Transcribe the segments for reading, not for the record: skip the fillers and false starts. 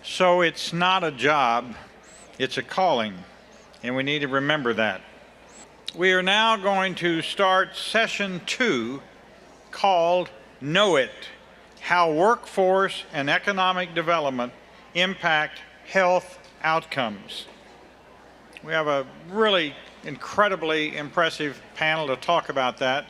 So it's not a job, it's a calling, and we need to remember that. We are now going to start session 2 called Know It: How Workforce and Economic Development Impact Health Outcomes. We have a really incredibly impressive panel to talk about that.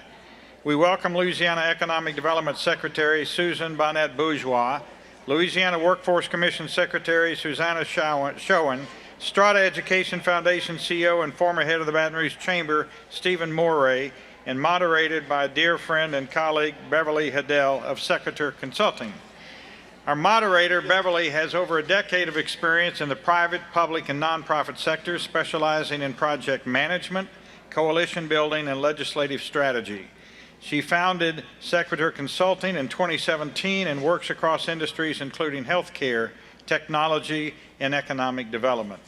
We welcome Louisiana Economic Development Secretary Susan Bonnet-Bourgeois, Louisiana Workforce Commission Secretary Susanna Schoen, Strata Education Foundation CEO and former head of the Baton Rouge Chamber Stephen Moray, and moderated by dear friend and colleague Beverly Haddell of Secretary Consulting. Our moderator, Beverly, has over a decade of experience in the private, public, and nonprofit sectors, specializing in project management, coalition building, and legislative strategy. She founded Secretary Consulting in 2017 and works across industries including healthcare, technology, and economic development.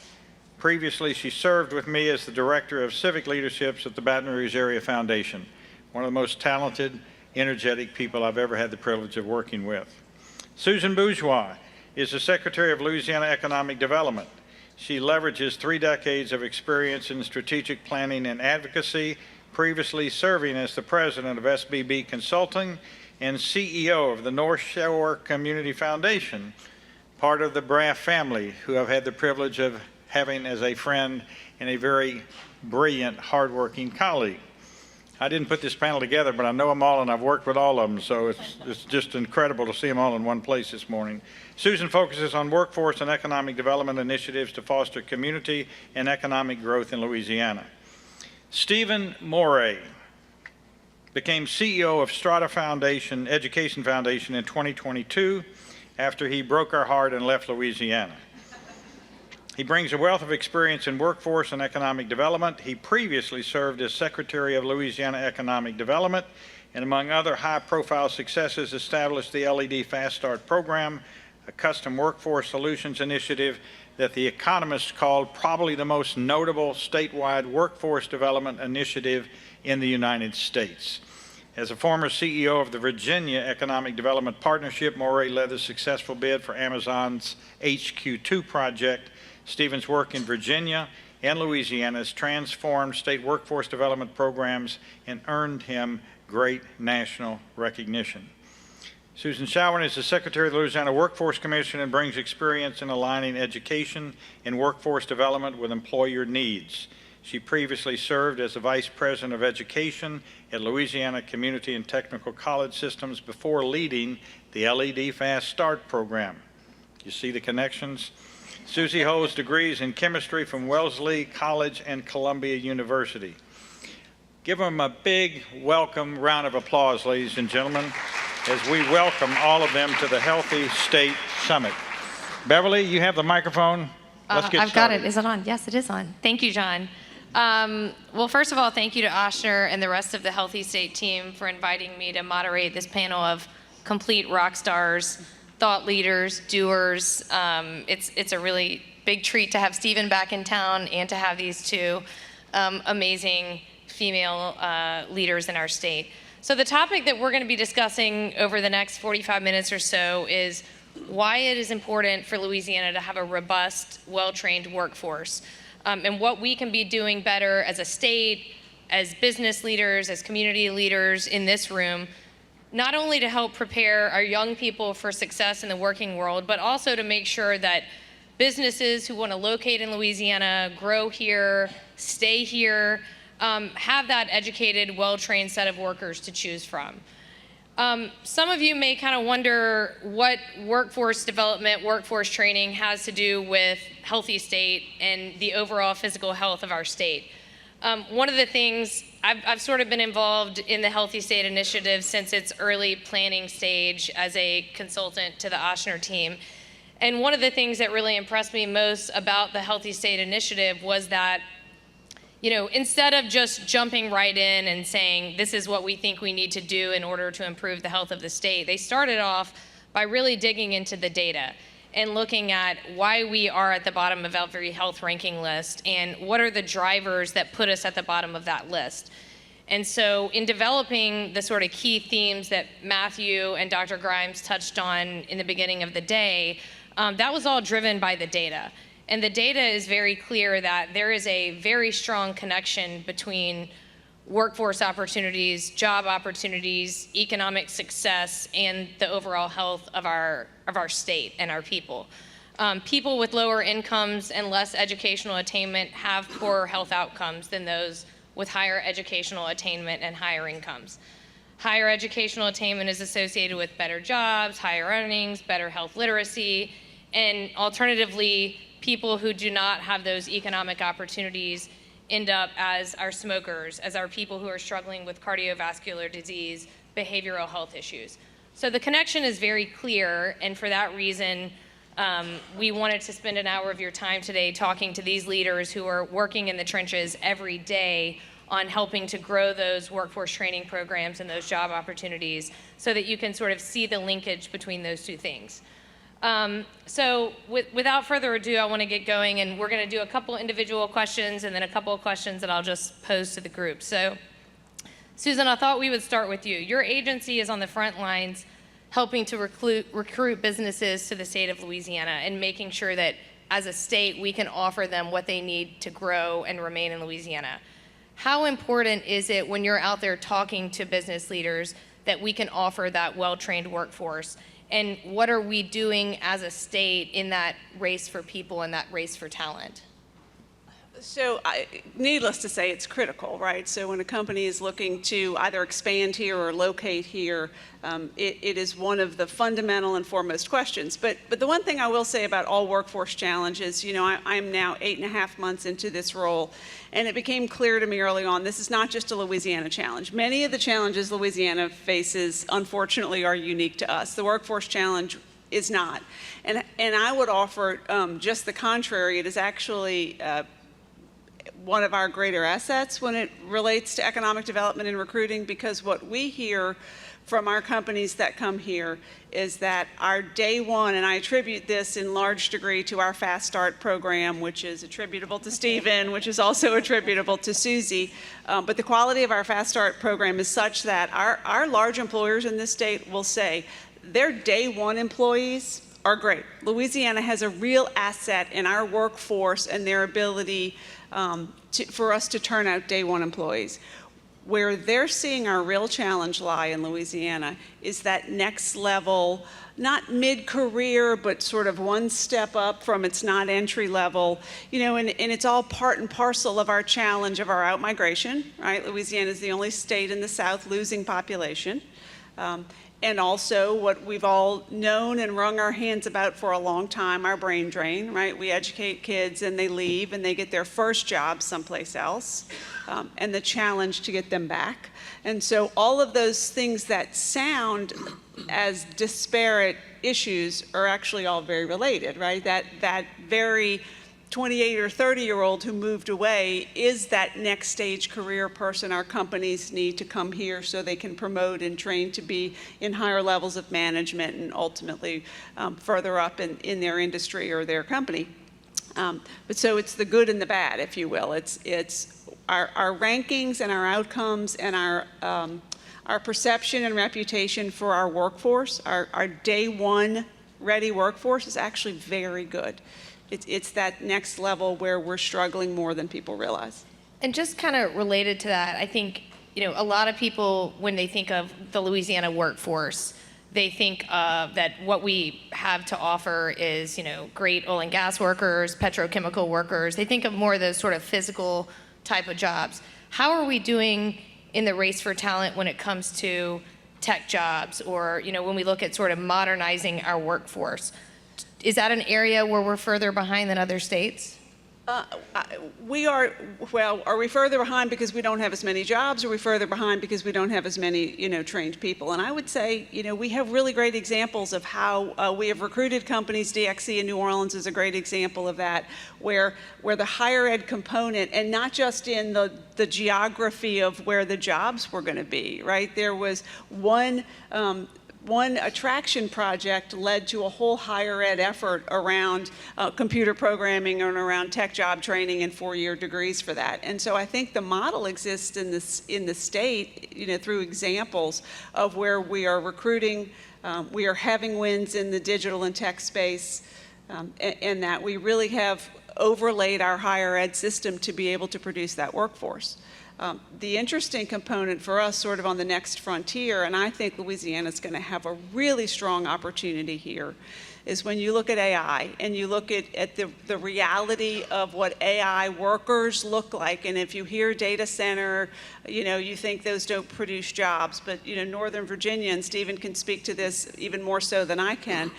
Previously, she served with me as the Director of Civic Leaderships at the Baton Rouge Area Foundation, one of the most talented, energetic people I've ever had the privilege of working with. Susan Bourgeois is the Secretary of Louisiana Economic Development. She leverages 3 decades of experience in strategic planning and advocacy, previously serving as the President of SBB Consulting and CEO of the North Shore Community Foundation, part of the Braff family, who I've had the privilege of having as a friend and a very brilliant, hardworking colleague. I didn't put this panel together, but I know them all and I've worked with all of them, so it's just incredible to see them all in one place this morning. Susan focuses on workforce and economic development initiatives to foster community and economic growth in Louisiana. Stephen Moray became CEO of Strata Education Foundation in 2022 after he broke our heart and left Louisiana. He brings a wealth of experience in workforce and economic development. He previously served as Secretary of Louisiana Economic Development and, among other high-profile successes, established the LED Fast Start program, a custom workforce solutions initiative that the economists called probably the most notable statewide workforce development initiative in the United States. As a former CEO of the Virginia Economic Development Partnership, Moray led the successful bid for Amazon's HQ2 project. Stephen's work in Virginia and Louisiana has transformed state workforce development programs and earned him great national recognition. Susan Schoen is the Secretary of the Louisiana Workforce Commission and brings experience in aligning education and workforce development with employer needs. She previously served as the Vice President of Education at Louisiana Community and Technical College Systems before leading the LED Fast Start program. You see the connections? Susie holds degrees in chemistry from Wellesley College and Columbia University. Give them a big welcome round of applause, ladies and gentlemen, as we welcome all of them to the Healthy State Summit. Beverly, you have the microphone. Let's get started. I've got it. Is it on? Yes, it is on. Thank you, John. Well, first of all, thank you to Ochsner and the rest of the Healthy State team for inviting me to moderate this panel of complete rock stars, thought leaders, doers. It's a really big treat to have Stephen back in town and to have these 2 amazing female leaders in our state. So the topic that we're going to be discussing over the next 45 minutes or so is why it is important for Louisiana to have a robust, well-trained workforce, and what we can be doing better as a state, as business leaders, as community leaders in this room, not only to help prepare our young people for success in the working world, but also to make sure that businesses who want to locate in Louisiana, grow here, stay here, have that educated, well-trained set of workers to choose from. Some of you may kind of wonder what workforce development, workforce training has to do with Healthy State and the overall physical health of our state. One of the things, I've sort of been involved in the Healthy State Initiative since its early planning stage as a consultant to the Ochsner team. And one of the things that really impressed me most about the Healthy State Initiative was that, you know, instead of just jumping right in and saying, this is what we think we need to do in order to improve the health of the state, they started off by really digging into the data and looking at why we are at the bottom of every health ranking list and what are the drivers that put us at the bottom of that list. And so in developing the sort of key themes that Matthew and Dr. Grimes touched on in the beginning of the day, that was all driven by the data. And the data is very clear that there is a very strong connection between workforce opportunities, job opportunities, economic success, and the overall health of our state and our people. People with lower incomes and less educational attainment have poorer health outcomes than those with higher educational attainment and higher incomes. Higher educational attainment is associated with better jobs, higher earnings, better health literacy, and alternatively, people who do not have those economic opportunities end up as our smokers, as our people who are struggling with cardiovascular disease, behavioral health issues. So the connection is very clear, and for that reason, we wanted to spend an hour of your time today talking to these leaders who are working in the trenches every day on helping to grow those workforce training programs and those job opportunities so that you can sort of see the linkage between those two things. So without further ado, I want to get going, and we're going to do a couple individual questions and then a couple of questions that I'll just pose to the group. So Susan, I thought we would start with you. Your agency is on the front lines helping to recruit businesses to the state of Louisiana and making sure that as a state we can offer them what they need to grow and remain in Louisiana. How important is it when you're out there talking to business leaders that we can offer that well-trained workforce? And what are we doing as a state in that race for people and that race for talent? So needless to say, it's critical, right? So when a company is looking to either expand here or locate here, it is one of the fundamental and foremost questions. But the one thing I will say about all workforce challenges, you know, I'm now 8.5 months into this role, and it became clear to me early on, this is not just a Louisiana challenge. Many of the challenges Louisiana faces, unfortunately, are unique to us. The workforce challenge is not. And I would offer just the contrary. It is actually one of our greater assets when it relates to economic development and recruiting, because what we hear from our companies that come here is that our day one, and I attribute this in large degree to our Fast Start program, which is attributable to Stephen, which is also attributable to Susie, but the quality of our Fast Start program is such that our large employers in this state will say their day one employees are great. Louisiana has a real asset in our workforce and their ability for us to turn out day one employees. Where they're seeing our real challenge lie in Louisiana is that next level, not mid-career, but sort of one step up from it's not entry level, you know, and it's all part and parcel of our challenge of our out-migration, right? Louisiana is the only state in the South losing population. And also what we've all known and wrung our hands about for a long time, our brain drain, right? We educate kids and they leave and they get their first job someplace else, and the challenge to get them back. And so all of those things that sound as disparate issues are actually all very related, right? That very 28 or 30-year-old who moved away is that next stage career person our companies need to come here so they can promote and train to be in higher levels of management and ultimately further up in their industry or their company. But so it's the good and the bad, if you will. It's our rankings and our outcomes and our perception and reputation for our workforce, our day one ready workforce is actually very good. It's that next level where we're struggling more than people realize. And just kind of related to that, I think, you know, a lot of people, when they think of the Louisiana workforce, they think that what we have to offer is, you know, great oil and gas workers, petrochemical workers. They think of more of those sort of physical type of jobs. How are we doing in the race for talent when it comes to tech jobs, or, you know, when we look at sort of modernizing our workforce? Is that an area where we're further behind than other states? We are, well, are we further behind because we don't have as many jobs, or are we further behind because we don't have as many, you know, trained people? And I would say, you know, we have really great examples of how we have recruited companies. DXC in New Orleans is a great example of that, where the higher ed component, and not just in the geography of where the jobs were going to be, right? There was one attraction project led to a whole higher ed effort around computer programming and around tech job training and 4-year degrees for that. And so I think the model exists in the state, you know, through examples of where we are recruiting, we are having wins in the digital and tech space, and that we really have overlaid our higher ed system to be able to produce that workforce. The interesting component for us sort of on the next frontier, and I think Louisiana's going to have a really strong opportunity here, is when you look at AI and you look at the reality of what AI workers look like. And if you hear data center, you think those don't produce jobs. But, Northern Virginia, and Stephen can speak to this even more so than I can,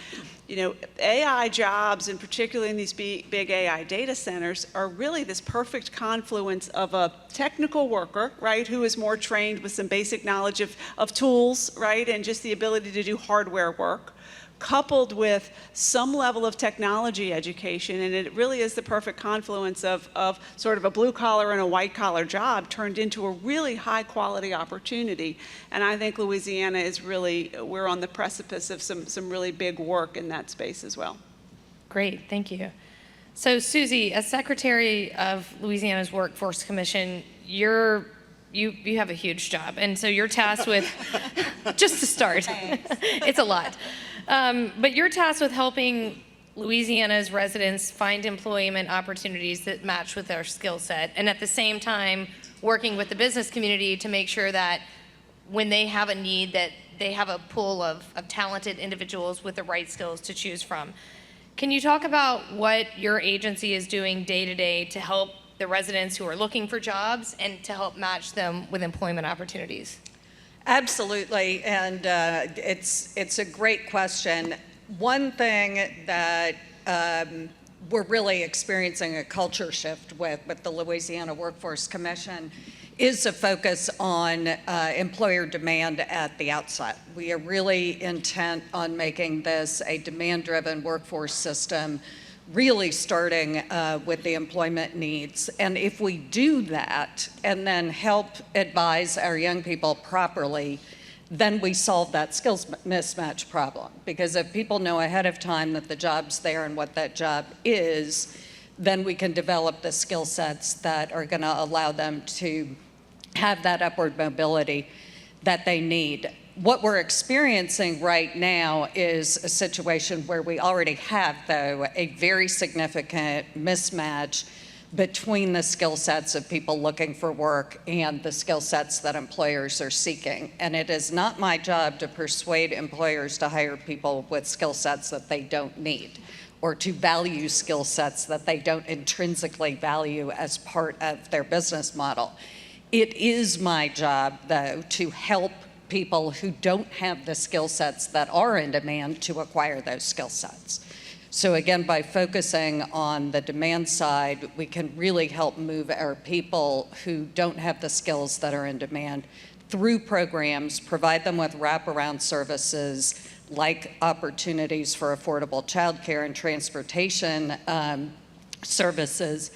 AI jobs, and particularly in these big AI data centers, are really this perfect confluence of a technical worker, right, who is more trained with some basic knowledge of tools, right, and just the ability to do hardware work, coupled with some level of technology education. And it really is the perfect confluence of sort of a blue collar and a white collar job turned into a really high quality opportunity. And I think Louisiana is really, we're on the precipice of some really big work in that space as well. Great, thank you. So Susie, as Secretary of Louisiana's Workforce Commission, you have a huge job, and so you're tasked with, just to start, it's a lot. But you're tasked with helping Louisiana's residents find employment opportunities that match with their skill set, and at the same time, working with the business community to make sure that when they have a need, that they have a pool of talented individuals with the right skills to choose from. Can you talk about what your agency is doing day to day to help the residents who are looking for jobs and to help match them with employment opportunities? Absolutely, and it's a great question. One thing that we're really experiencing a culture shift with the Louisiana Workforce Commission is a focus on employer demand at the outset. We are really intent on making this a demand-driven workforce system, really starting with the employment needs. And if we do that and then help advise our young people properly, then we solve that skills mismatch problem. Because if people know ahead of time that the job's there and what that job is, then we can develop the skill sets that are going to allow them to have that upward mobility that they need. What we're experiencing right now is a situation where we already have, though, a very significant mismatch between the skill sets of people looking for work and the skill sets that employers are seeking. And it is not my job to persuade employers to hire people with skill sets that they don't need, or to value skill sets that they don't intrinsically value as part of their business model. It is my job, though, to help people who don't have the skill sets that are in demand to acquire those skill sets. So again, by focusing on the demand side, we can really help move our people who don't have the skills that are in demand through programs, provide them with wraparound services like opportunities for affordable childcare and transportation services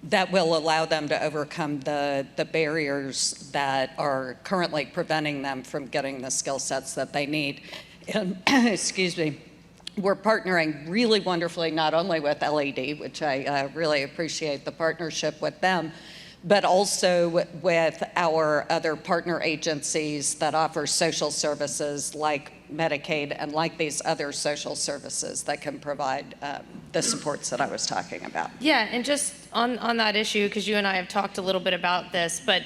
that will allow them to overcome the barriers that are currently preventing them from getting the skill sets that they need. And excuse me, we're partnering really wonderfully not only with LED, which I really appreciate the partnership with them, but also with our other partner agencies that offer social services like Medicaid and like these other social services that can provide the supports that I was talking about. Yeah, and just on that issue, because you and I have talked a little bit about this, but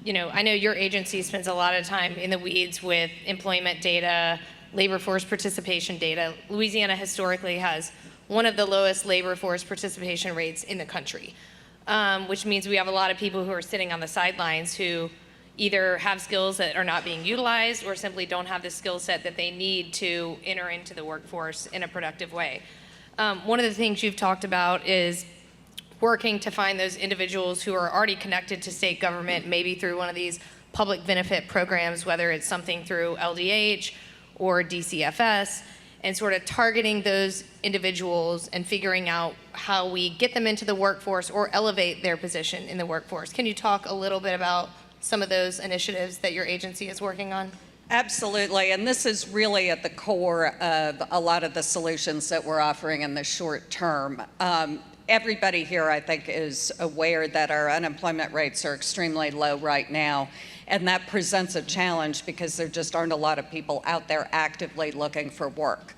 I know your agency spends a lot of time in the weeds with employment data, labor force participation data. Louisiana historically has one of the lowest labor force participation rates in the country, which means we have a lot of people who are sitting on the sidelines who either have skills that are not being utilized or simply don't have the skill set that they need to enter into the workforce in a productive way. One of the things you've talked about is working to find those individuals who are already connected to state government, maybe through one of these public benefit programs, whether it's something through LDH or DCFS, and sort of targeting those individuals and figuring out how we get them into the workforce or elevate their position in the workforce. Can you talk a little bit about some of those initiatives that your agency is working on? Absolutely, and this is really at the core of a lot of the solutions that we're offering in the short term. Everybody here, I think, is aware that our unemployment rates are extremely low right now, and that presents a challenge because there just aren't a lot of people out there actively looking for work.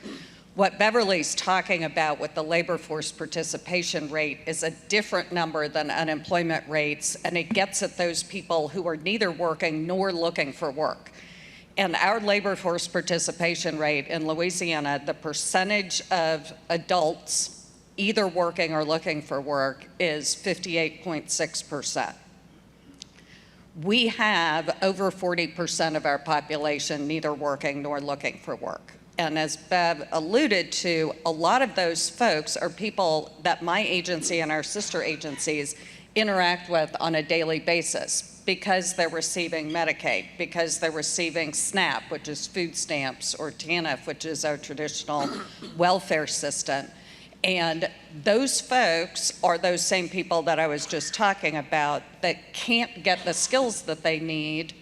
What Beverly's talking about with the labor force participation rate is a different number than unemployment rates, and it gets at those people who are neither working nor looking for work. And our labor force participation rate in Louisiana, the percentage of adults either working or looking for work, is 58.6%. We have over 40% of our population neither working nor looking for work. And as Bev alluded to, a lot of those folks are people that my agency and our sister agencies interact with on a daily basis because they're receiving Medicaid, because they're receiving SNAP, which is food stamps, or TANF, which is our traditional welfare system. And those folks are those same people that I was just talking about that can't get the skills that they need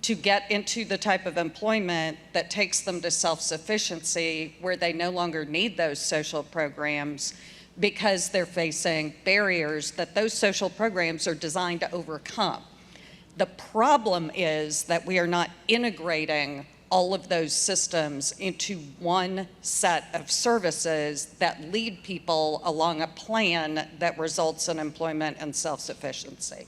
to get into the type of employment that takes them to self-sufficiency, where they no longer need those social programs because they're facing barriers that those social programs are designed to overcome. The problem is that we are not integrating all of those systems into one set of services that lead people along a plan that results in employment and self-sufficiency.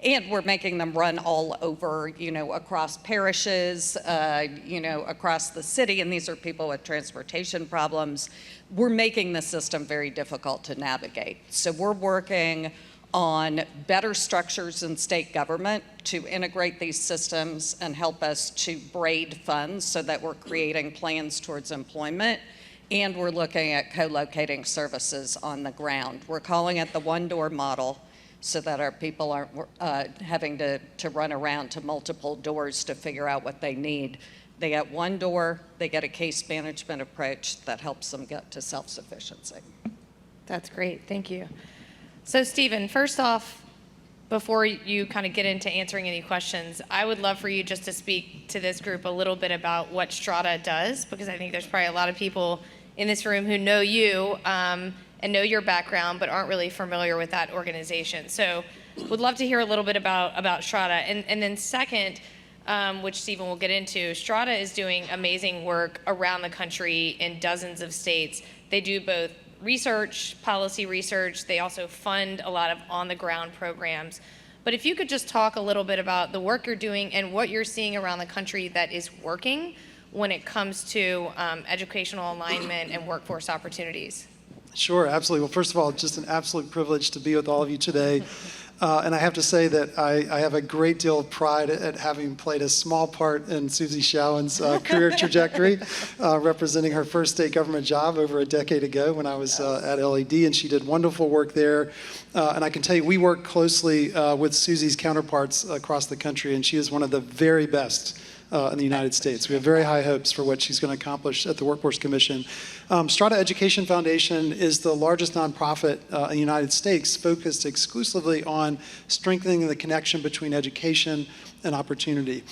And we're making them run all over, across parishes, across the city, and these are people with transportation problems. We're making the system very difficult to navigate. So we're working on better structures in state government to integrate these systems and help us to braid funds so that we're creating plans towards employment. And we're looking at co-locating services on the ground. We're calling it the one-door model, so that our people aren't having to run around to multiple doors to figure out what they need. They get one door, they get a case management approach that helps them get to self-sufficiency. That's great, thank you. So Stephen, first off, before you kind of get into answering any questions, I would love for you just to speak to this group a little bit about what Strata does, because I think there's probably a lot of people in this room who know you, and know your background, but aren't really familiar with that organization. So would love to hear a little bit about Strata. And then second, which Stephen will get into, Strata is doing amazing work around the country in dozens of states. They do both research, policy research. They also fund a lot of on-the-ground programs. But if you could just talk a little bit about the work you're doing and what you're seeing around the country that is working when it comes to educational alignment and workforce opportunities. Sure, absolutely. Well, first of all, just an absolute privilege to be with all of you today. And I have to say that I have a great deal of pride at having played a small part in Susie Showen's career trajectory, representing her first state government job over a decade ago when I was at LED, and she did wonderful work there. And I can tell you, we work closely with Susie's counterparts across the country, and she is one of the very best in the United States. We have very high hopes for what she's going to accomplish at the Workforce Commission. Strata Education Foundation is the largest nonprofit in the United States focused exclusively on strengthening the connection between education and opportunity.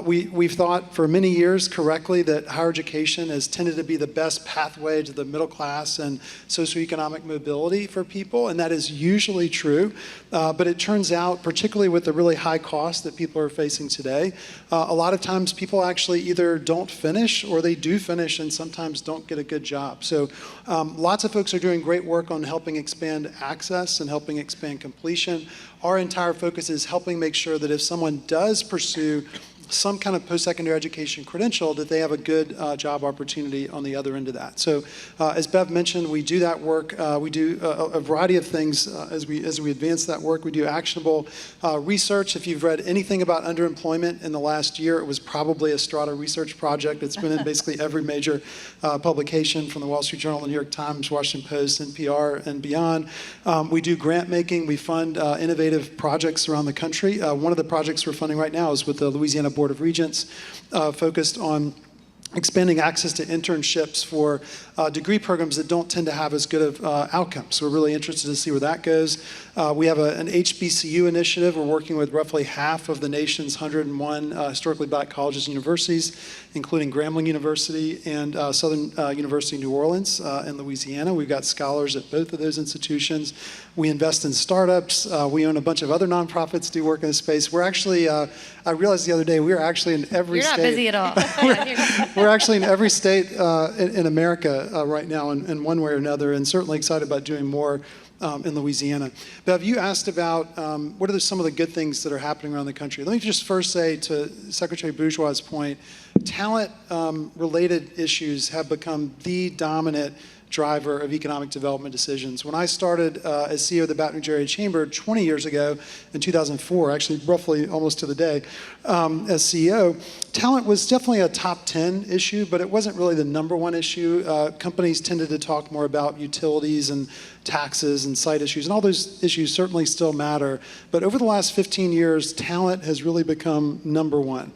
We've thought for many years correctly that higher education has tended to be the best pathway to the middle class and socioeconomic mobility for people, and that is usually true. But it turns out, particularly with the really high costs that people are facing today, a lot of times people actually either don't finish or they do finish and sometimes don't get a good job. So lots of folks are doing great work on helping expand access and helping expand completion. Our entire focus is helping make sure that if someone does pursue some kind of post-secondary education credential, that they have a good job opportunity on the other end of that. So as Bev mentioned, we do that work. We do a variety of things as we advance that work. We do actionable research. If you've read anything about underemployment in the last year, it was probably a Strata research project. It's been in basically every major publication, from the Wall Street Journal, the New York Times, Washington Post, NPR, and beyond. We do grant making. We fund innovative projects around the country. One of the projects we're funding right now is with the Louisiana Board of Regents, focused on expanding access to internships for degree programs that don't tend to have as good of outcomes. So we're really interested to see where that goes. We have an HBCU initiative. We're working with roughly half of the nation's 101 historically black colleges and universities, including Grambling University and Southern University New Orleans in Louisiana. We've got scholars at both of those institutions. We invest in startups. We own a bunch of other nonprofits, do work in this space. We're actually, I realized the other day, we are actually in every You're state. not busy at all. we're actually in every state in America right now in one way or another, and certainly excited about doing more in Louisiana. Bev, you asked about what are some of the good things that are happening around the country. Let me just first say, to Secretary Bourgeois' point, talent-related issues have become the dominant driver of economic development decisions. When I started as CEO of the Baton Rouge Area Chamber 20 years ago, in 2004, actually roughly almost to the day, as CEO, talent was definitely a top 10 issue, but it wasn't really the number one issue. Companies tended to talk more about utilities and taxes and site issues, and all those issues certainly still matter. But over the last 15 years, talent has really become number one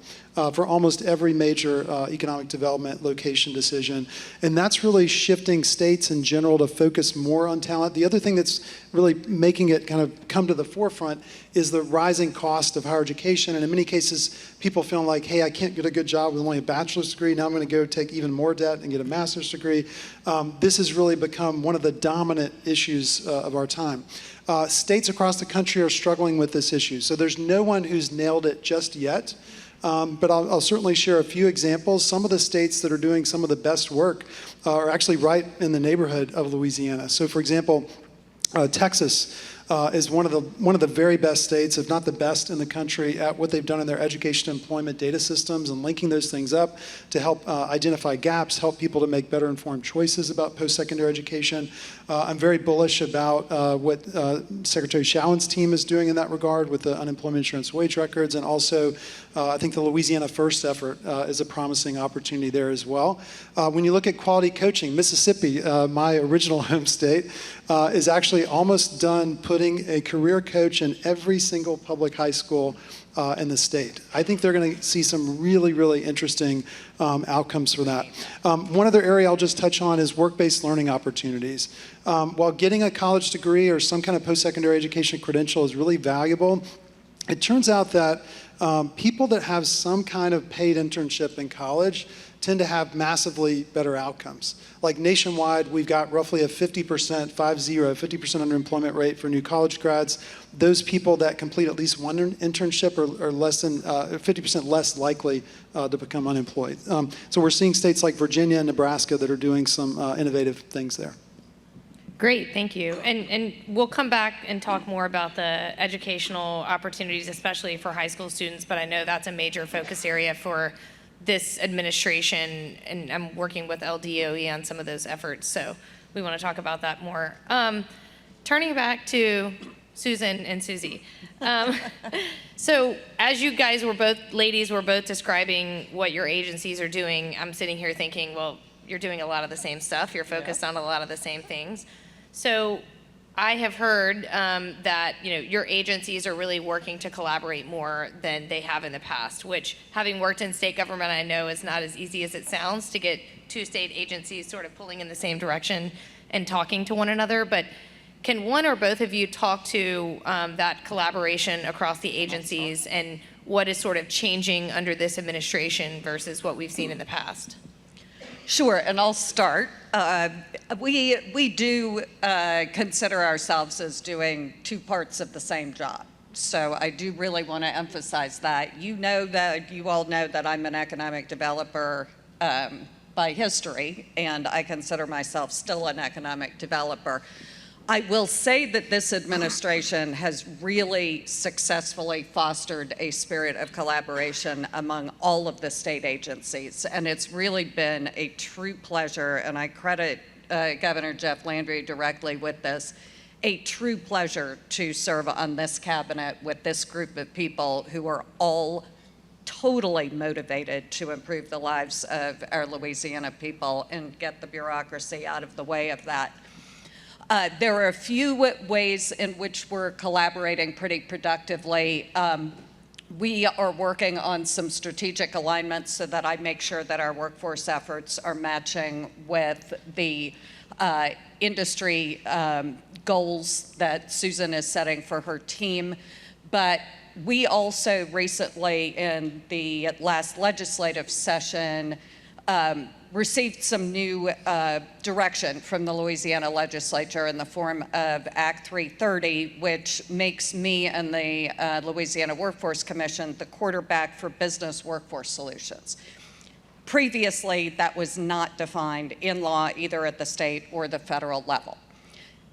for almost every major economic development location decision. And that's really shifting states in general to focus more on talent. The other thing that's really making it kind of come to the forefront is the rising cost of higher education. And in many cases, people feeling like, hey, I can't get a good job with only a bachelor's degree. Now I'm going to go take even more debt and get a master's degree. This has really become one of the dominant issues of our time. States across the country are struggling with this issue. So there's no one who's nailed it just yet. But I'll certainly share a few examples. Some of the states that are doing some of the best work are actually right in the neighborhood of Louisiana. So, for example, Texas is one of the very best states, if not the best in the country, at what they've done in their education and employment data systems and linking those things up to help identify gaps, help people to make better informed choices about post-secondary education. I'm very bullish about what Secretary Shawen's team is doing in that regard with the unemployment insurance wage records, and also I think the Louisiana First effort is a promising opportunity there as well. When you look at quality coaching, Mississippi, my original home state, is actually almost done putting a career coach in every single public high school in the state. I think they're going to see some really, really interesting outcomes for that. One other area I'll just touch on is work-based learning opportunities. While getting a college degree or some kind of post-secondary education credential is really valuable, it turns out that people that have some kind of paid internship in college tend to have massively better outcomes. Like nationwide, we've got roughly a 50% underemployment rate for new college grads. Those people that complete at least one internship are less than 50% less likely to become unemployed. So we're seeing states like Virginia and Nebraska that are doing some innovative things there. Great, thank you. And we'll come back and talk more about the educational opportunities, especially for high school students, but I know that's a major focus area for this administration, and I'm working with LDOE on some of those efforts, so we want to talk about that more. Turning back to Susan and Susie. So as you guys were both describing what your agencies are doing, I'm sitting here thinking, well, you're doing a lot of the same stuff. You're focused on a lot of the same things. So I have heard that your agencies are really working to collaborate more than they have in the past, which, having worked in state government, I know is not as easy as it sounds to get two state agencies sort of pulling in the same direction and talking to one another. But can one or both of you talk to that collaboration across the agencies and what is sort of changing under this administration versus what we've seen in the past? Sure, and I'll start. We do consider ourselves as doing two parts of the same job. So I do really want to emphasize that. You all know that I'm an economic developer by history, and I consider myself still an economic developer. I will say that this administration has really successfully fostered a spirit of collaboration among all of the state agencies, and it's really been a true pleasure, and I credit Governor Jeff Landry directly with this, a true pleasure to serve on this cabinet with this group of people who are all totally motivated to improve the lives of our Louisiana people and get the bureaucracy out of the way of that. There are a few ways in which we're collaborating pretty productively. We are working on some strategic alignments so that I make sure that our workforce efforts are matching with the industry goals that Susan is setting for her team. But we also recently, in the last legislative session, received some new direction from the Louisiana legislature in the form of Act 330, which makes me and the Louisiana Workforce Commission the quarterback for business workforce solutions. Previously, that was not defined in law either at the state or the federal level.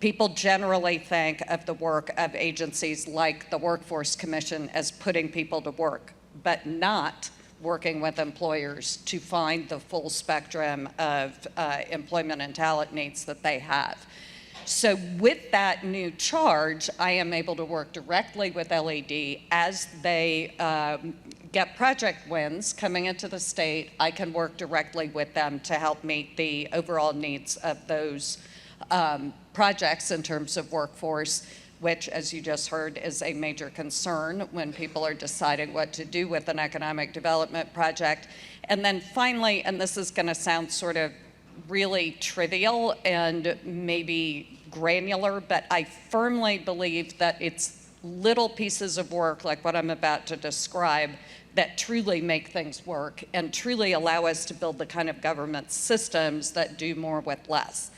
People generally think of the work of agencies like the Workforce Commission as putting people to work, but not working with employers to find the full spectrum of employment and talent needs that they have. So with that new charge, I am able to work directly with LED as they get project wins coming into the state. I can work directly with them to help meet the overall needs of those projects in terms of workforce, which, as you just heard, is a major concern when people are deciding what to do with an economic development project. And then finally, and this is going to sound sort of really trivial and maybe granular, but I firmly believe that it's little pieces of work like what I'm about to describe that truly make things work and truly allow us to build the kind of government systems that do more with less.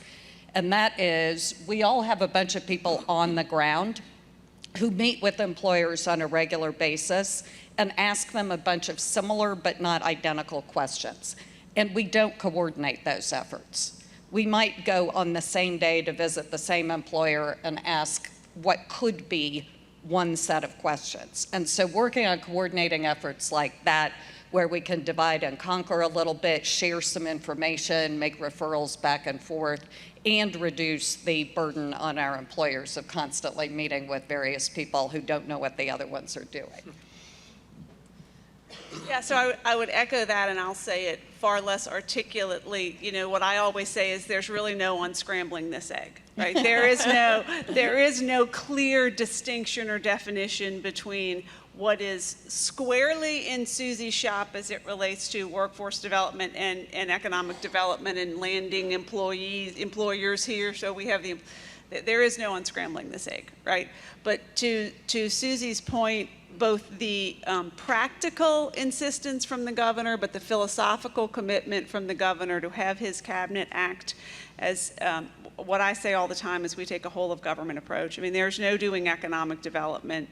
And that is, we all have a bunch of people on the ground who meet with employers on a regular basis and ask them a bunch of similar but not identical questions. And we don't coordinate those efforts. We might go on the same day to visit the same employer and ask what could be one set of questions. And so working on coordinating efforts like that, where we can divide and conquer a little bit, share some information, make referrals back and forth, and reduce the burden on our employers of constantly meeting with various people who don't know what the other ones are doing. Yeah, so I would echo that, and I'll say it far less articulately. You know, what I always say is there's really no unscrambling this egg, right? There is no clear distinction or definition between what is squarely in Susie's shop as it relates to workforce development and economic development and landing employers here. So we have there is no unscrambling this egg, right? But to Susie's point, both the practical insistence from the governor, but the philosophical commitment from the governor to have his cabinet act as what I say all the time is we take a whole of government approach. I mean, there's no doing economic development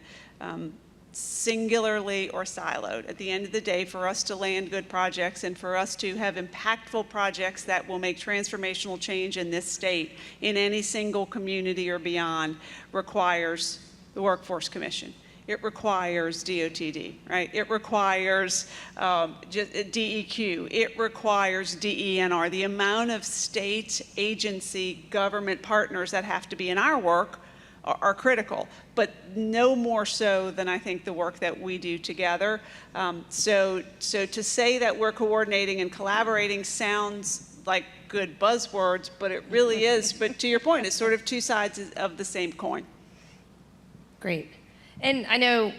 singularly or siloed. At the end of the day, for us to land good projects and for us to have impactful projects that will make transformational change in this state, in any single community or beyond, requires the Workforce Commission. It requires DOTD, right? It requires DEQ. It requires DENR. The amount of state agency government partners that have to be in our work are critical, but no more so than I think the work that we do together. So to say that we're coordinating and collaborating sounds like good buzzwords, but it really is. But to your point, it's sort of two sides of the same coin. Great. And I know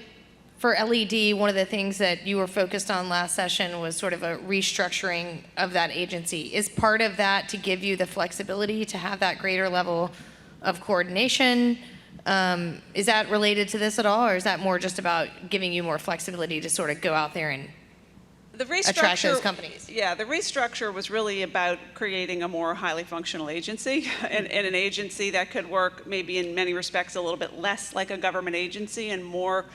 for LED, one of the things that you were focused on last session was sort of a restructuring of that agency. Is part of that to give you the flexibility to have that greater level of coordination? Is that related to this at all, or is that more just about giving you more flexibility to sort of go out there and attract those companies? Yeah, the restructure was really about creating a more highly functional agency and an agency that could work maybe in many respects a little bit less like a government agency and more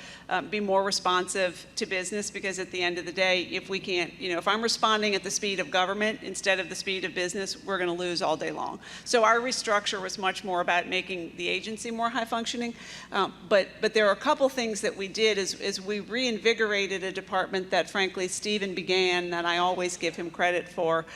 be more responsive to business, because at the end of the day, if we can't, if I'm responding at the speed of government instead of the speed of business, we're going to lose all day long. So our restructure was much more about making the agency more high functioning. But there are a couple things that we did is we reinvigorated a department that frankly Stephen began, that I always give him credit for,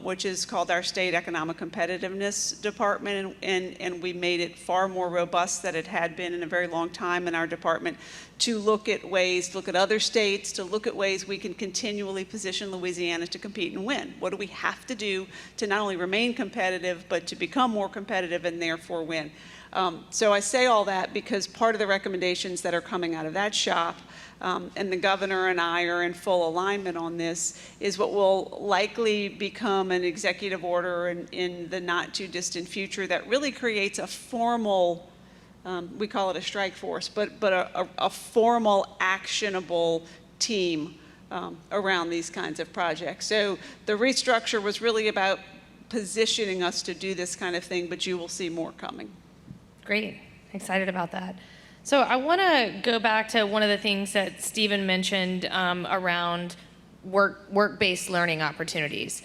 which is called our State Economic Competitiveness Department, and we made it far more robust than it had been in a very long time in our department, to look at ways, to look at other states, to look at ways we can continually position Louisiana to compete and win. What do we have to do to not only remain competitive, but to become more competitive and therefore win? So I say all that because part of the recommendations that are coming out of that shop, and the governor and I are in full alignment on this, is what will likely become an executive order in the not too distant future that really creates a formal, we call it a strike force, but a formal actionable team around these kinds of projects. So the restructure was really about positioning us to do this kind of thing, but you will see more coming. Great, excited about that. So I want to go back to one of the things that Stephen mentioned around work-based learning opportunities.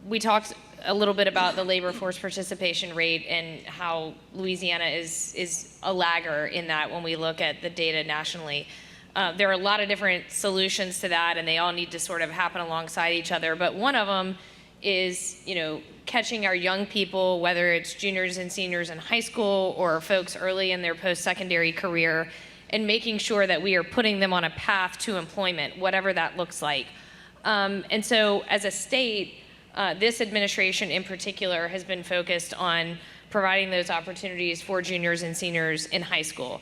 We talked a little bit about the labor force participation rate and how Louisiana is a lagger in that when we look at the data nationally. There are a lot of different solutions to that, and they all need to sort of happen alongside each other. But one of them is, catching our young people, whether it's juniors and seniors in high school or folks early in their post-secondary career, and making sure that we are putting them on a path to employment, whatever that looks like. And so as a state, this administration in particular has been focused on providing those opportunities for juniors and seniors in high school.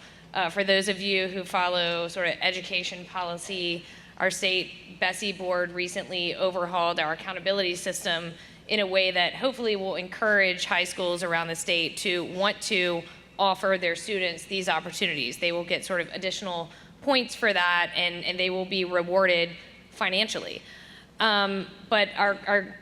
For those of you who follow sort of education policy, our state BESI board recently overhauled our accountability system in a way that hopefully will encourage high schools around the state to want to offer their students these opportunities. They will get sort of additional points for that, and they will be rewarded financially. But our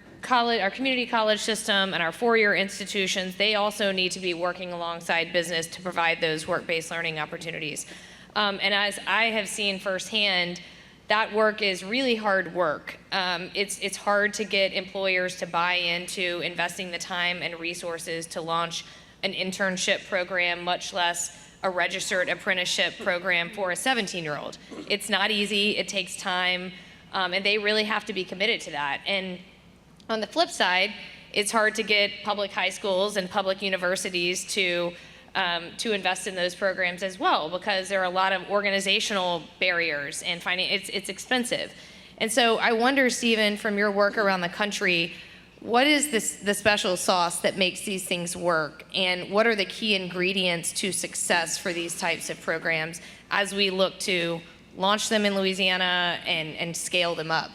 community college system and our four-year institutions, they also need to be working alongside business to provide those work-based learning opportunities. And as I have seen firsthand, that work is really hard work. It's hard to get employers to buy into investing the time and resources to launch an internship program, much less a registered apprenticeship program for a 17-year-old. It's not easy, it takes time, and they really have to be committed to that. And on the flip side, it's hard to get public high schools and public universities to invest in those programs as well, because there are a lot of organizational barriers and it's expensive. And so I wonder, Stephen, from your work around the country, what is the special sauce that makes these things work, and what are the key ingredients to success for these types of programs as we look to launch them in Louisiana and scale them up?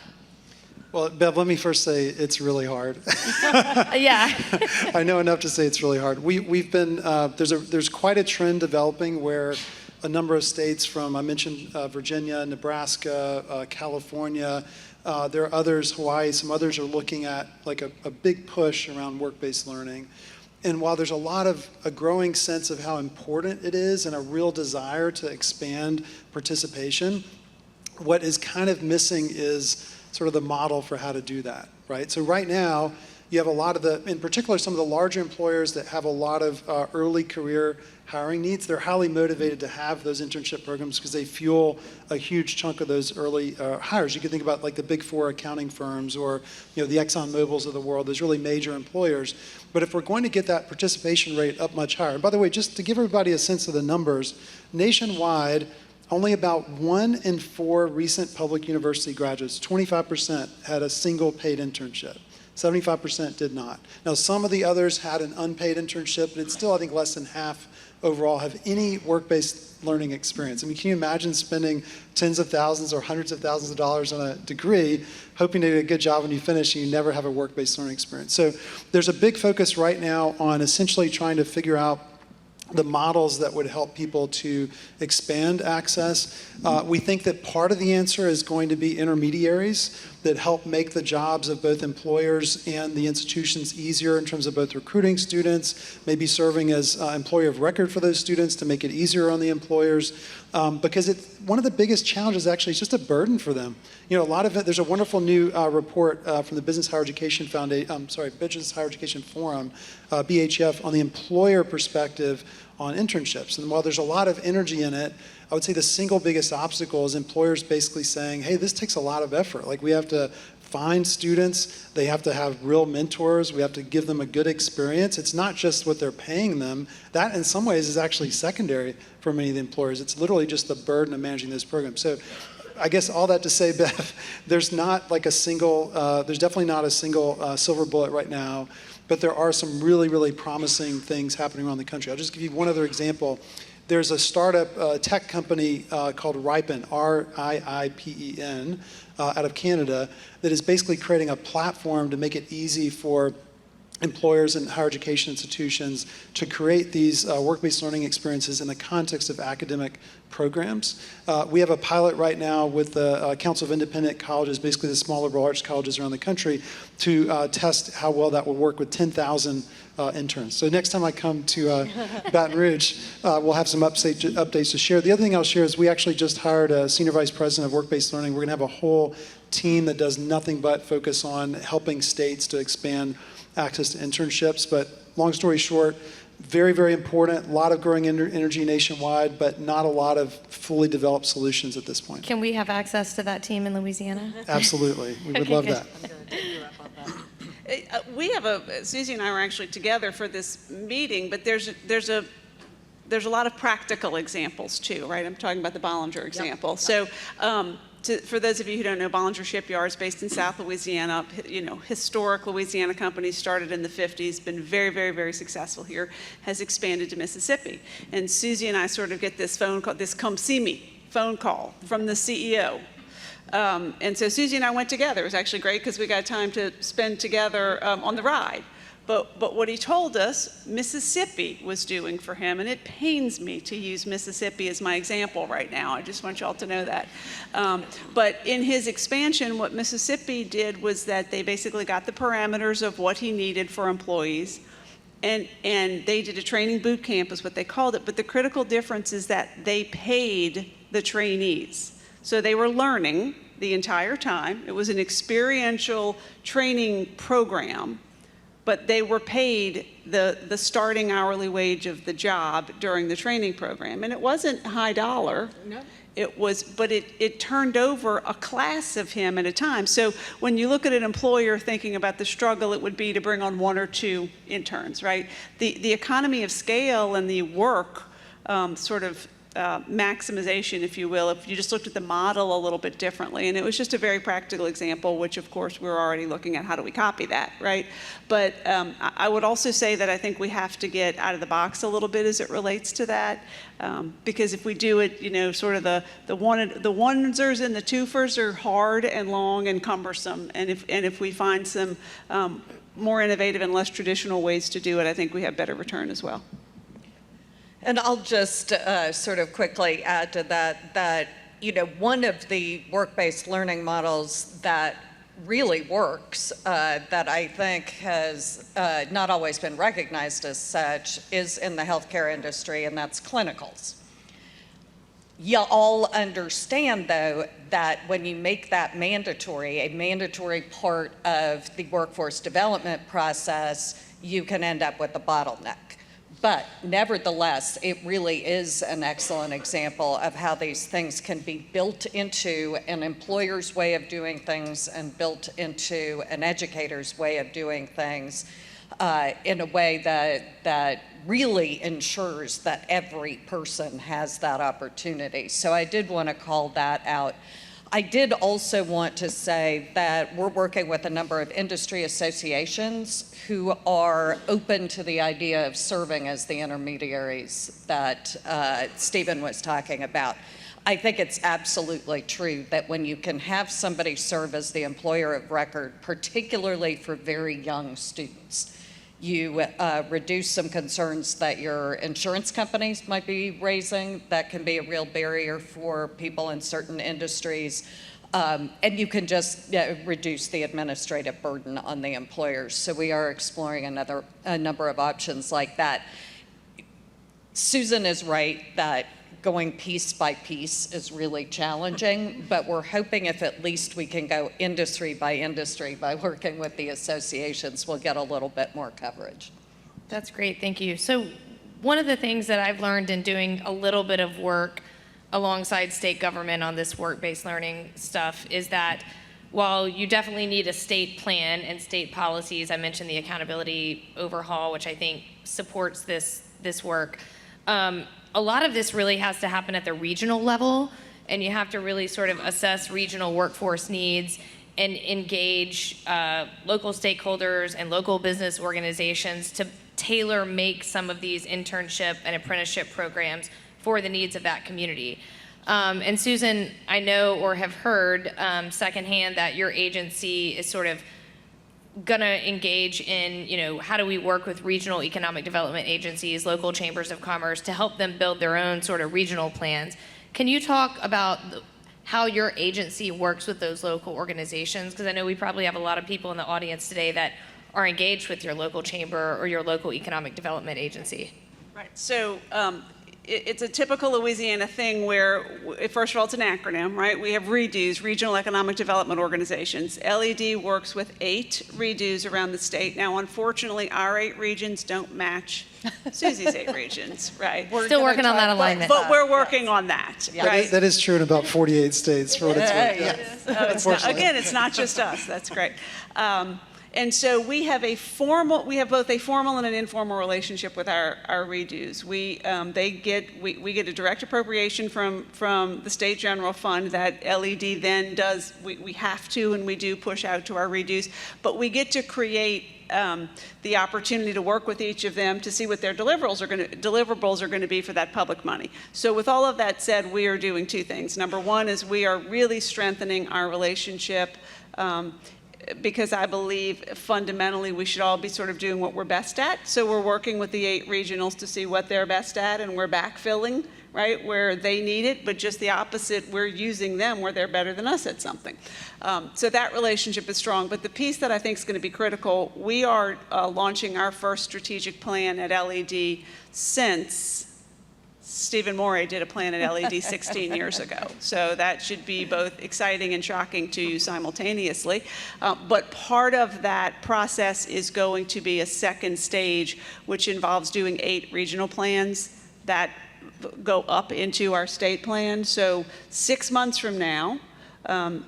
Well, Bev, let me first say it's really hard. Yeah. I know enough to say it's really hard. We've been there's quite a trend developing where a number of states from, I mentioned Virginia, Nebraska, California, there are others, Hawaii, some others are looking at like a big push around work-based learning. And while there's a growing sense of how important it is and a real desire to expand participation, what is kind of missing is sort of the model for how to do that, right? So right now, you have a lot of in particular, some of the larger employers that have a lot of early career hiring needs. They're highly motivated to have those internship programs because they fuel a huge chunk of those early hires. You can think about like the big four accounting firms or the Exxon Mobils of the world, those really major employers. But if we're going to get that participation rate up much higher, and by the way, just to give everybody a sense of the numbers, nationwide, only about 1 in 4 recent public university graduates, 25%, had a single paid internship. 75% did not. Now, some of the others had an unpaid internship, but it's still, I think, less than half overall have any work-based learning experience. I mean, can you imagine spending tens of thousands or hundreds of thousands of dollars on a degree, hoping to do a good job when you finish, and you never have a work-based learning experience? So there's a big focus right now on essentially trying to figure out the models that would help people to expand access. We think that part of the answer is going to be intermediaries that help make the jobs of both employers and the institutions easier in terms of both recruiting students, maybe serving as employer of record for those students to make it easier on the employers, because one of the biggest challenges actually is just a burden for them. A lot of it, there's a wonderful new report from the Business Higher Education Business Higher Education Forum, BHF, on the employer perspective on internships. And while there's a lot of energy in it, I would say the single biggest obstacle is employers basically saying, hey, this takes a lot of effort. Like, we have to find students, they have to have real mentors, we have to give them a good experience. It's not just what they're paying them. That in some ways is actually secondary for many of the employers. It's literally just the burden of managing those programs. So I guess all that to say, Beth, there's not like a single, there's definitely not a single silver bullet right now, but there are some really, really promising things happening around the country. I'll just give you one other example. There's a startup tech company called Ripen, R-I-I-P-E-N, out of Canada, that is basically creating a platform to make it easy for employers and higher education institutions to create these work-based learning experiences in the context of academic programs. We have a pilot right now with the Council of Independent Colleges, basically the small liberal arts colleges around the country, to test how well that will work with 10,000 interns. So next time I come to Baton Rouge, we'll have some updates to share. The other thing I'll share is we actually just hired a senior vice president of work-based learning. We're going to have a whole team that does nothing but focus on helping states to expand access to internships. But long story short, very, very important. A lot of growing energy nationwide, but not a lot of fully developed solutions at this point. Can we have access to that team in Louisiana? Absolutely. We would Okay, love good. that. We have Susie and I were actually together for this meeting, but there's a lot of practical examples too, right? I'm talking about the Bollinger example. So for those of you who don't know, Bollinger Shipyard is based in South Louisiana. You know, historic Louisiana company, started in the 50s, been very, very, very successful here, has expanded to Mississippi. And Susie and I sort of get this phone call, this come see me phone call from the CEO. And so Susie and I went together. It was actually great because we got time to spend together on the ride. But what he told us, Mississippi was doing for him, and it pains me to use Mississippi as my example right now. I just want y'all to know that. But in his expansion, what Mississippi did was that they basically got the parameters of what he needed for employees, and they did a training boot camp is what they called it. But the critical difference is that they paid the trainees. So they were learning the entire time. It was an experiential training program, but they were paid the starting hourly wage of the job during the training program. And it wasn't high dollar. No. But it turned over a class of him at a time. So when you look at an employer thinking about the struggle it would be to bring on 1 or 2 interns, right? The economy of scale and the work maximization, if you will, if you just looked at the model a little bit differently. And it was just a very practical example, which of course we're already looking at how do we copy that, right? But I would also say that I think we have to get out of the box a little bit as it relates to that. Because if we do it, you know, sort of the onesers and the twofers are hard and long and cumbersome. And if we find some more innovative and less traditional ways to do it, I think we have better return as well. And I'll just sort of quickly add to that, you know, one of the work-based learning models that really works, that I think has not always been recognized as such, is in the healthcare industry, and that's clinicals. You all understand, though, that when you make that mandatory, a mandatory part of the workforce development process, you can end up with a bottleneck. But nevertheless, it really is an excellent example of how these things can be built into an employer's way of doing things and built into an educator's way of doing things in a way that really ensures that every person has that opportunity. So I did want to call that out. I did also want to say that we're working with a number of industry associations who are open to the idea of serving as the intermediaries that Stephen was talking about. I think it's absolutely true that when you can have somebody serve as the employer of record, particularly for very young students, you reduce some concerns that your insurance companies might be raising. That can be a real barrier for people in certain industries. And you can just reduce the administrative burden on the employers. So we are exploring a number of options like that. Susan is right that going piece by piece is really challenging, but we're hoping if at least we can go industry by working with the associations, we'll get a little bit more coverage. That's great, thank you. So one of the things that I've learned in doing a little bit of work alongside state government on this work-based learning stuff is that while you definitely need a state plan and state policies, I mentioned the accountability overhaul, which I think supports this work, a lot of this really has to happen at the regional level, and you have to really sort of assess regional workforce needs and engage local stakeholders and local business organizations to tailor make some of these internship and apprenticeship programs for the needs of that community. And Susan, I know or have heard secondhand that your agency is sort of going to engage in, how do we work with regional economic development agencies, local chambers of commerce to help them build their own sort of regional plans. Can you talk about how your agency works with those local organizations? Because I know we probably have a lot of people in the audience today that are engaged with your local chamber or your local economic development agency. Right. So it's a typical Louisiana thing where, first of all, it's an acronym, right? We have REDOs, Regional Economic Development Organizations. LED works with 8 REDOs around the state. Now, unfortunately, our 8 regions don't match Susie's 8 regions, right? We're Still gonna working on try- that alignment. But we're working on that, right? That is true in about 48 states, for what it's worth. Yeah, Yeah. Oh, it's not, again, it's not just us. That's great. And so we have both a formal and an informal relationship with our REDOs. We get a direct appropriation from the state general fund that LED then does. We have to, and we do push out to our REDOs, but we get to create the opportunity to work with each of them to see what their deliverables are going to be for that public money. So with all of that said, we are doing 2 things. Number one is we are really strengthening our relationship because I believe fundamentally we should all be sort of doing what we're best at. So we're working with the 8 regionals to see what they're best at, and we're backfilling, right, where they need it, but just the opposite, we're using them where they're better than us at something. So that relationship is strong. But the piece that I think is going to be critical, we are launching our first strategic plan at LED since Stephen Morey did a plan at LED 16 years ago. So that should be both exciting and shocking to you simultaneously. But part of that process is going to be a second stage, which involves doing 8 regional plans that go up into our state plan. So 6 months from now,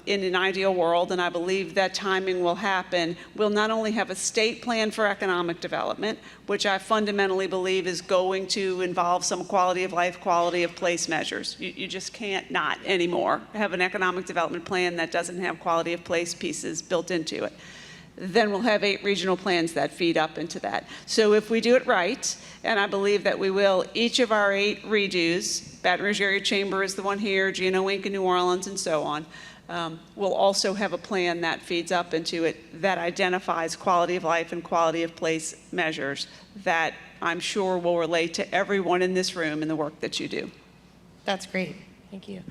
in an ideal world, and I believe that timing will happen, we'll not only have a state plan for economic development, which I fundamentally believe is going to involve some quality of life, quality of place measures. You just can't not anymore have an economic development plan that doesn't have quality of place pieces built into it. Then we'll have 8 regional plans that feed up into that. So if we do it right, and I believe that we will, each of our 8 REDOs, Baton Rouge Area Chamber is the one here, GNO Inc. in New Orleans, and so on, we'll also have a plan that feeds up into it that identifies quality of life and quality of place measures that I'm sure will relate to everyone in this room in the work that you do. That's great. Thank you.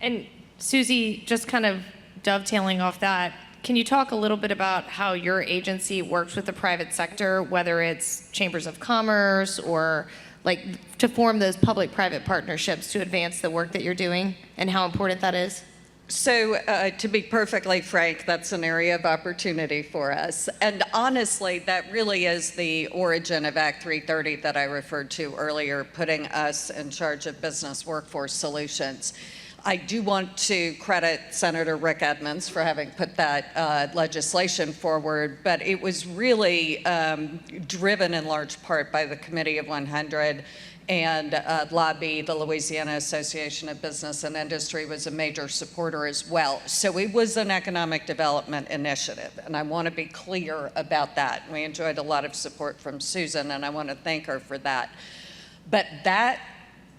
And Susie, just kind of dovetailing off that, can you talk a little bit about how your agency works with the private sector, whether it's chambers of commerce or like to form those public-private partnerships to advance the work that you're doing and how important that is? So to be perfectly frank, that's an area of opportunity for us. And honestly, that really is the origin of Act 330 that I referred to earlier, putting us in charge of business workforce solutions. I do want to credit Senator Rick Edmonds for having put that legislation forward, but it was really driven in large part by the Committee of 100 and Lobby, the Louisiana Association of Business and Industry was a major supporter as well. So it was an economic development initiative, and I want to be clear about that. We enjoyed a lot of support from Susan, and I want to thank her for that. But that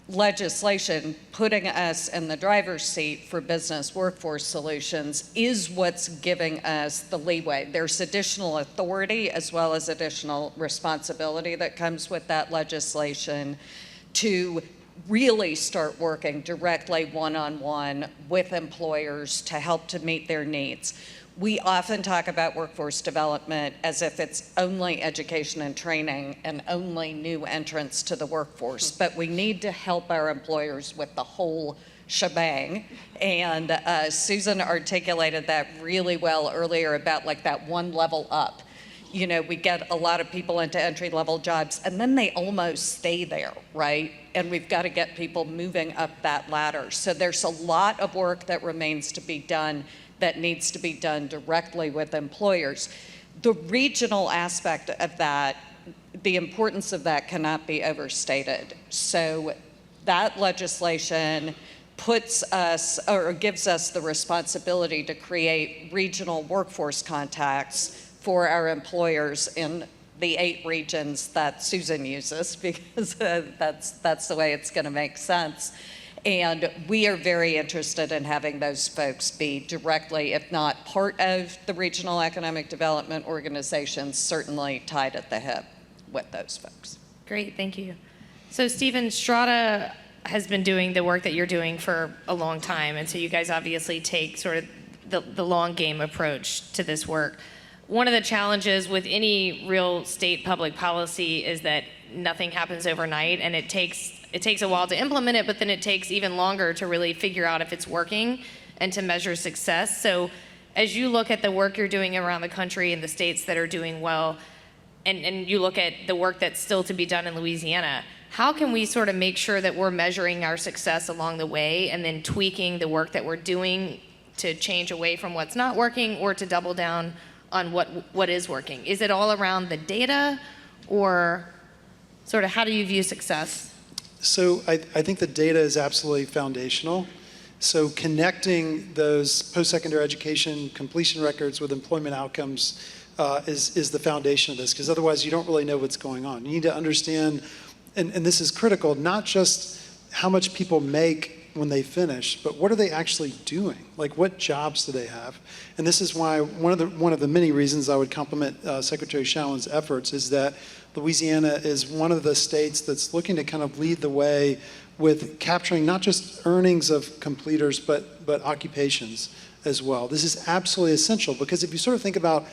legislation putting us in the driver's seat for business workforce solutions is what's giving us the leeway. There's additional authority as well as additional responsibility that comes with that legislation to really start working directly one-on-one with employers to help to meet their needs. We often talk about workforce development as if it's only education and training and only new entrants to the workforce, but we need to help our employers with the whole shebang. And Susan articulated that really well earlier about like that one level up. You know, we get a lot of people into entry-level jobs and then they almost stay there, right? And we've got to get people moving up that ladder. So there's a lot of work that remains to be done that needs to be done directly with employers. The regional aspect of that, the importance of that cannot be overstated. So that legislation puts us, or gives us the responsibility to create regional workforce contacts for our employers in the 8 regions that Susan uses, because that's the way it's going to make sense. And we are very interested in having those folks be directly, if not part of the regional economic development organizations, certainly tied at the hip with those folks. Great, thank you. So Stephen, Strata has been doing the work that you're doing for a long time, and so you guys obviously take sort of the long game approach to this work. One of the challenges with any real state public policy is that nothing happens overnight, and it takes a while to implement it, but then it takes even longer to really figure out if it's working and to measure success. So as you look at the work you're doing around the country and the states that are doing well, and you look at the work that's still to be done in Louisiana, how can we sort of make sure that we're measuring our success along the way and then tweaking the work that we're doing to change away from what's not working or to double down on what is working? Is it all around the data, or sort of how do you view success? So I think the data is absolutely foundational. So connecting those post-secondary education completion records with employment outcomes is the foundation of this, because otherwise you don't really know what's going on. You need to understand, and this is critical, not just how much people make when they finish, but what are they actually doing? Like, what jobs do they have? And this is why one of the many reasons I would compliment Secretary Shallon's efforts is that Louisiana is one of the states that's looking to kind of lead the way with capturing not just earnings of completers, but occupations as well. This is absolutely essential, because if you sort of think about,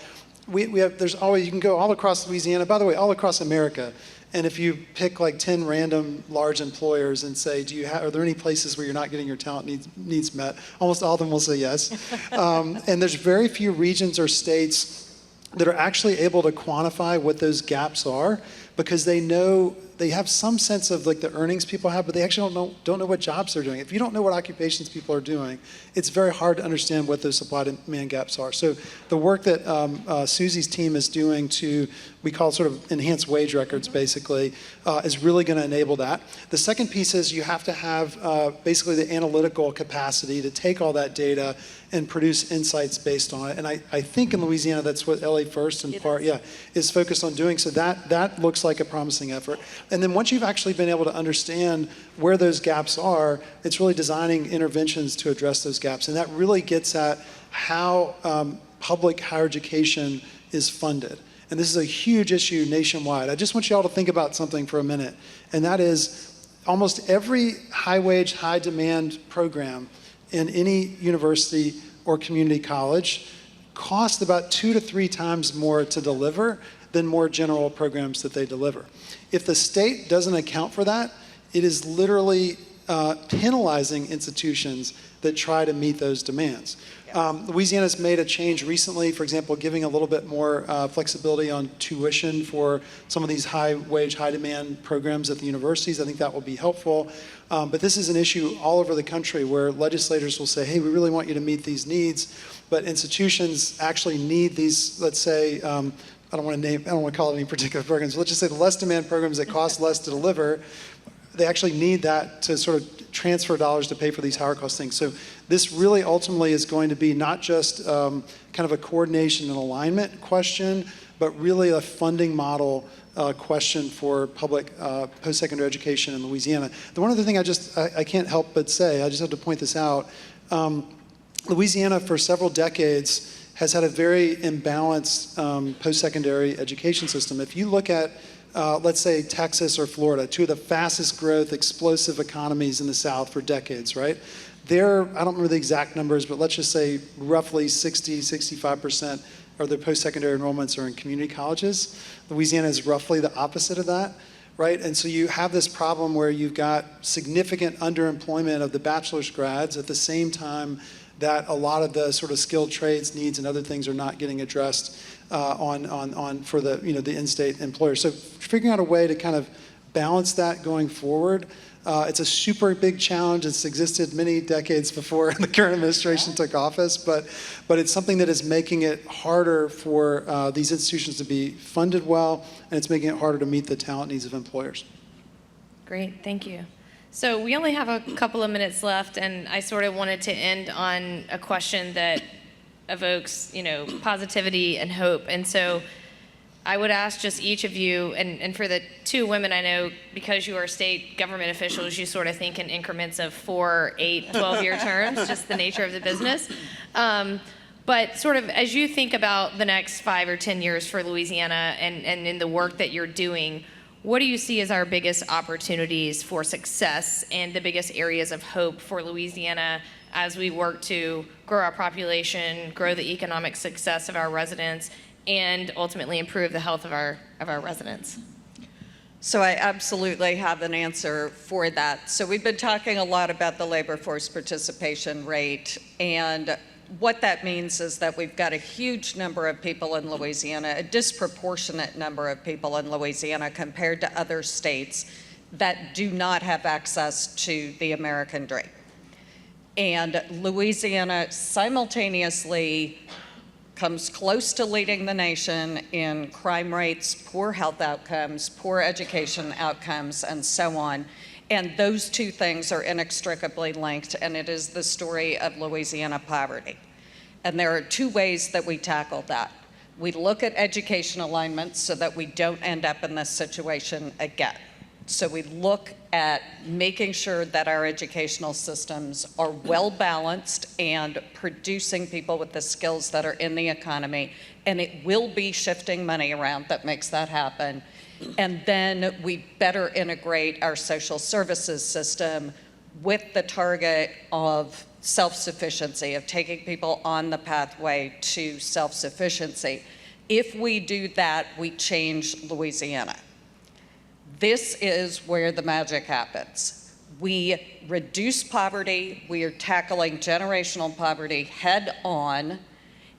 there's always, you can go all across Louisiana, by the way, all across America, and if you pick like 10 random large employers and say, are there any places where you're not getting your talent needs met? Almost all of them will say yes. And there's very few regions or states that are actually able to quantify what those gaps are, because they know, they have some sense of like the earnings people have, but they actually don't know what jobs they're doing. If you don't know what occupations people are doing, it's very hard to understand what those supply and demand gaps are. So the work that Susie's team is doing to, we call it sort of enhanced wage records basically, is really going to enable that. The second piece is you have to have basically the analytical capacity to take all that data and produce insights based on it. And I think in Louisiana, that's what LA First in part, is focused on doing. So that looks like a promising effort. And then once you've actually been able to understand where those gaps are, it's really designing interventions to address those gaps. And that really gets at how public higher education is funded. And this is a huge issue nationwide. I just want you all to think about something for a minute. And that is almost every high-wage, high-demand program in any university or community college costs about 2 to 3 times more to deliver than more general programs that they deliver. If the state doesn't account for that, it is literally penalizing institutions that try to meet those demands. Louisiana's made a change recently, for example, giving a little bit more flexibility on tuition for some of these high-wage, high-demand programs at the universities. I think that will be helpful. But this is an issue all over the country where legislators will say, hey, we really want you to meet these needs, but institutions actually need these, let's say, I don't want to call it any particular programs, but let's just say the less demand programs that cost less to deliver, they actually need that to sort of transfer dollars to pay for these higher cost things. So this really ultimately is going to be not just kind of a coordination and alignment question, but really a funding model question for public post-secondary education in Louisiana. The one other thing I can't help but say, I just have to point this out, Louisiana for several decades has had a very imbalanced post-secondary education system. If you look at let's say Texas or Florida, 2 of the fastest growth, explosive economies in the South for decades, right? I don't remember the exact numbers, but let's just say roughly 60, 65% of their post-secondary enrollments are in community colleges. Louisiana is roughly the opposite of that, right? And so you have this problem where you've got significant underemployment of the bachelor's grads at the same time that a lot of the sort of skilled trades needs and other things are not getting addressed for the the in-state employers. So figuring out a way to kind of balance that going forward, it's a super big challenge. It's existed many decades before the current administration took office, but it's something that is making it harder for these institutions to be funded well, and it's making it harder to meet the talent needs of employers. Great, thank you. So we only have a couple of minutes left, and I sort of wanted to end on a question that evokes, positivity and hope. And so I would ask just each of you, and for the two women, I know because you are state government officials, you sort of think in increments of 4, 8, 12-year terms, just the nature of the business. But sort of as you think about the next 5 or 10 years for Louisiana and in the work that you're doing, what do you see as our biggest opportunities for success and the biggest areas of hope for Louisiana as we work to grow our population, grow the economic success of our residents, and ultimately improve the health of our residents? So I absolutely have an answer for that. So we've been talking a lot about the labor force participation rate, and what that means is that we've got a huge number of people in Louisiana, a disproportionate number of people in Louisiana compared to other states that do not have access to the American dream. And Louisiana simultaneously comes close to leading the nation in crime rates, poor health outcomes, poor education outcomes, and so on. And those two things are inextricably linked, and it is the story of Louisiana poverty. And there are two ways that we tackle that. We look at education alignment so that we don't end up in this situation again. So we look at making sure that our educational systems are well balanced and producing people with the skills that are in the economy, and it will be shifting money around that makes that happen. And then we better integrate our social services system with the target of self-sufficiency, of taking people on the pathway to self-sufficiency. If we do that, we change Louisiana. This is where the magic happens. We reduce poverty, we are tackling generational poverty head on,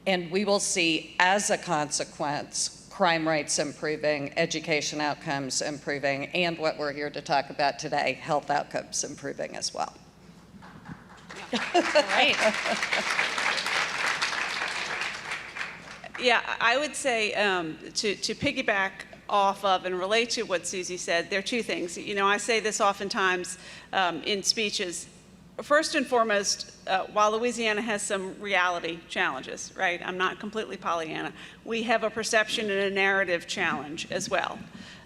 and we will see, as a consequence, crime rates improving, education outcomes improving, and what we're here to talk about today, health outcomes improving as well. All right. Yeah, I would say to piggyback off of and relate to what Susie said, there are two things. You know, I say this oftentimes in speeches. First and foremost, while Louisiana has some reality challenges, right? I'm not completely Pollyanna. We have a perception and a narrative challenge as well.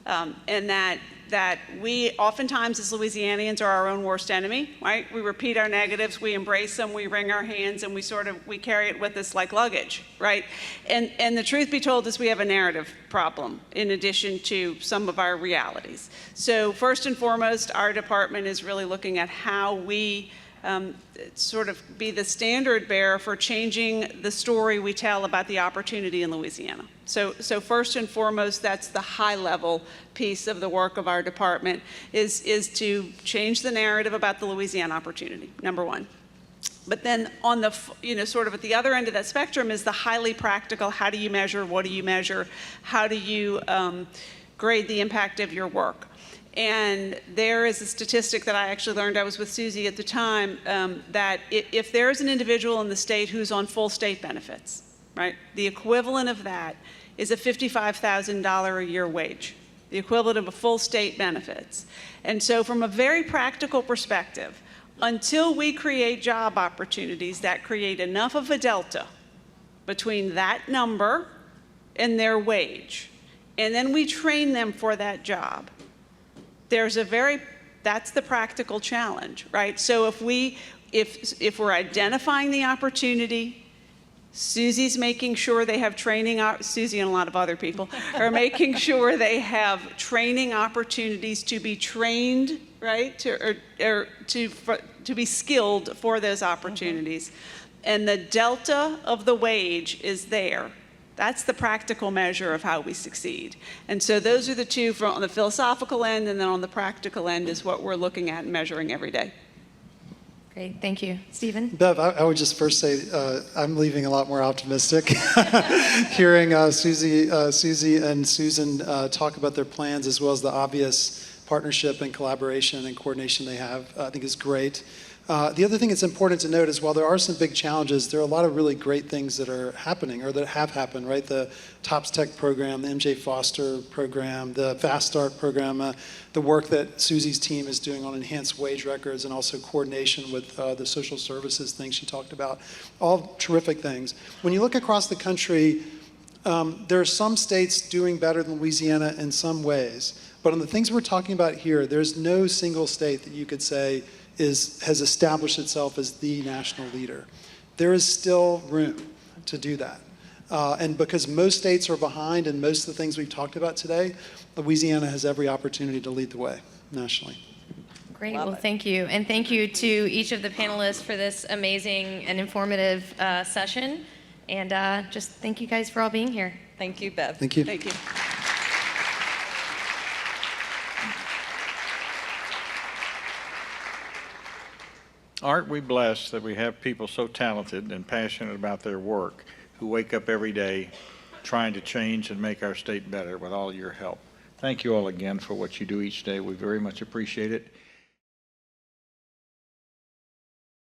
And that we oftentimes as Louisianians are our own worst enemy, right? We repeat our negatives, we embrace them, we wring our hands, and we carry it with us like luggage, right? And the truth be told is we have a narrative problem in addition to some of our realities. So first and foremost, our department is really looking at how we sort of be the standard bearer for changing the story we tell about the opportunity in Louisiana. So first and foremost, that's the high level piece of the work of our department is to change the narrative about the Louisiana opportunity, number one. But then on the, sort of at the other end of that spectrum is the highly practical, how do you measure, what do you measure, how do you grade the impact of your work? And there is a statistic that I actually learned, I was with Susie at the time, that if there's an individual in the state who's on full state benefits, right, the equivalent of that is a $55,000 a year wage, the equivalent of a full state benefits. And so from a very practical perspective, until we create job opportunities that create enough of a delta between that number and their wage, and then we train them for that job, that's the practical challenge, right? So if we're identifying the opportunity, Susie's making sure they have training, Susie and a lot of other people are making sure they have training opportunities to be trained, right? To be skilled for those opportunities. And the delta of the wage is there. That's the practical measure of how we succeed. And so those are the two on the philosophical end, and then on the practical end is what we're looking at and measuring every day. Great, thank you. Stephen? Bev, I would just first say I'm leaving a lot more optimistic. Hearing Susie and Susan talk about their plans as well as the obvious partnership and collaboration and coordination they have, I think is great. The other thing that's important to note is while there are some big challenges, there are a lot of really great things that are happening or that have happened, right? The TOPS Tech program, the MJ Foster program, the Fast Start program, the work that Susie's team is doing on enhanced wage records and also coordination with the social services things she talked about, all terrific things. When you look across the country, There are some states doing better than Louisiana in some ways, but on the things we're talking about here, there's no single state that you could say has established itself as the national leader. There is still room to do that. And because most states are behind in most of the things we've talked about today, Louisiana has every opportunity to lead the way nationally. Great. Love Well, it. thank you. And thank you to each of the panelists for this amazing and informative session. And just thank you guys for all being here. Thank you, Bev. Thank you. Thank you. Aren't we blessed that we have people so talented and passionate about their work who wake up every day trying to change and make our state better with all your help? Thank you all again for what you do each day. We very much appreciate it.